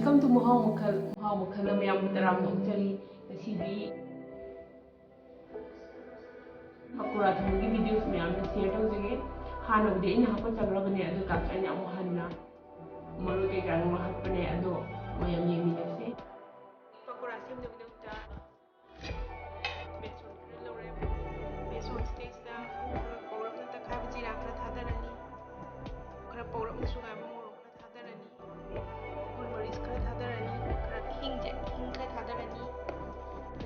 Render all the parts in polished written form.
Welcome to Mahau Makhal mayam taram nokchali ngasibi pakora thonggi videos mayam na share tawjage hanawde ina hapa chagrabane adu kapchani amu hanna maru ke kan ma hapane adu mayam yeminase pakora semna bidauta beson khara lore beson stage da pawra ta khabi jira khara thadarani khara pawra musuga moro khara thadarani maris khara thadarani khara hing khara thadarani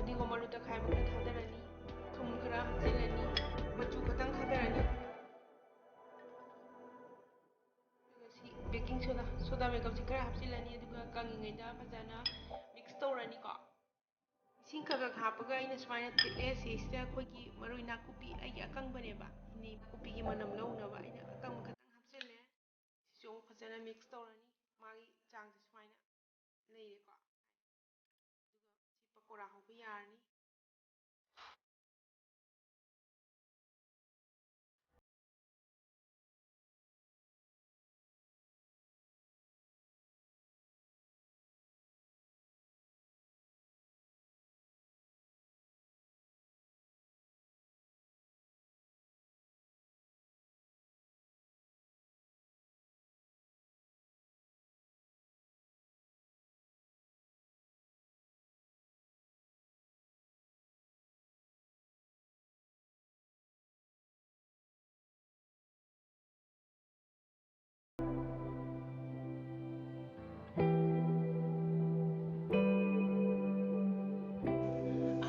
adigo maru ta khabi khara thadarani thum khara hapjilani machu khatang thadarani baking soda makeup si khara hapjilani aduga kangingai da fajana mix tawrani ko ising khaga hapaga ina smaina title sista khogi maroi nakupi ai akang bane ba ni kupi gi manam launaba ina akang khatang hapjile so fajana mix tawrani magi chang smaina leire ko si pakora hoba yarni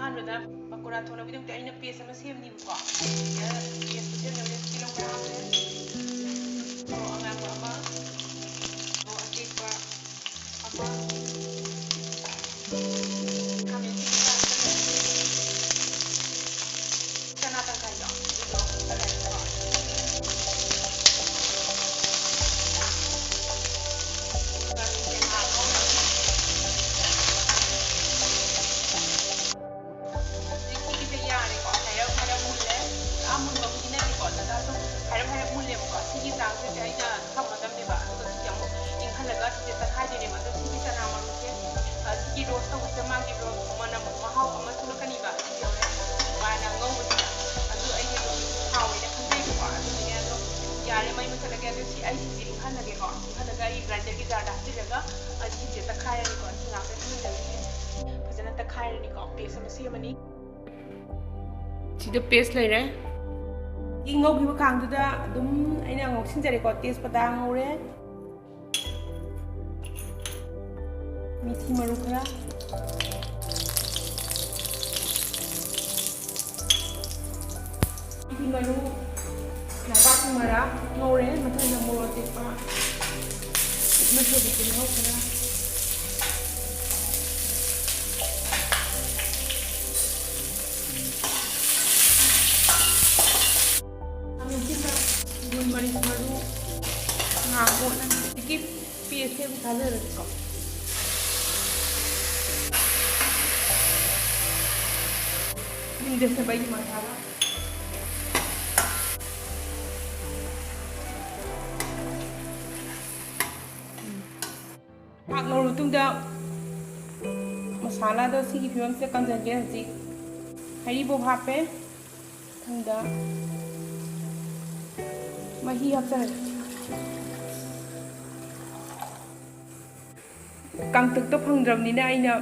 ahanbada pakora thona bidum te aina paste ama semni ko ya paste semna bidum kilogram le o anga ama o atekpa ama kami kita chana tangkai yo sida paste leire ingau gi bakang da dum aina ngok sinjare ko tes padang ngore mithi maru khara mithi maru napa mara ngore mathai na moro te pa na so de ngau khara maris maru ngago na dikit paste em color ko hindi sabay masala ak norutung da masala da sigi film se kanjan ge ji hari bo hape thangda mahi hapsar kangtuk to phangdram ni na aina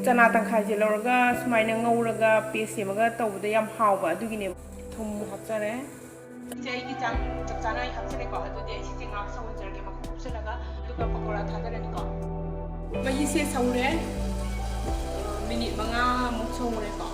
chana tangkhai je lorga smaina ngauraga paste semaga tawda yam hawba adugine thum hapsare jai gi chang chana ai hapsare ko adu de si jing ak sawan jarge ma khupsalaga duga pakora thadara ni ko mahi se saure minute manga muk saure ko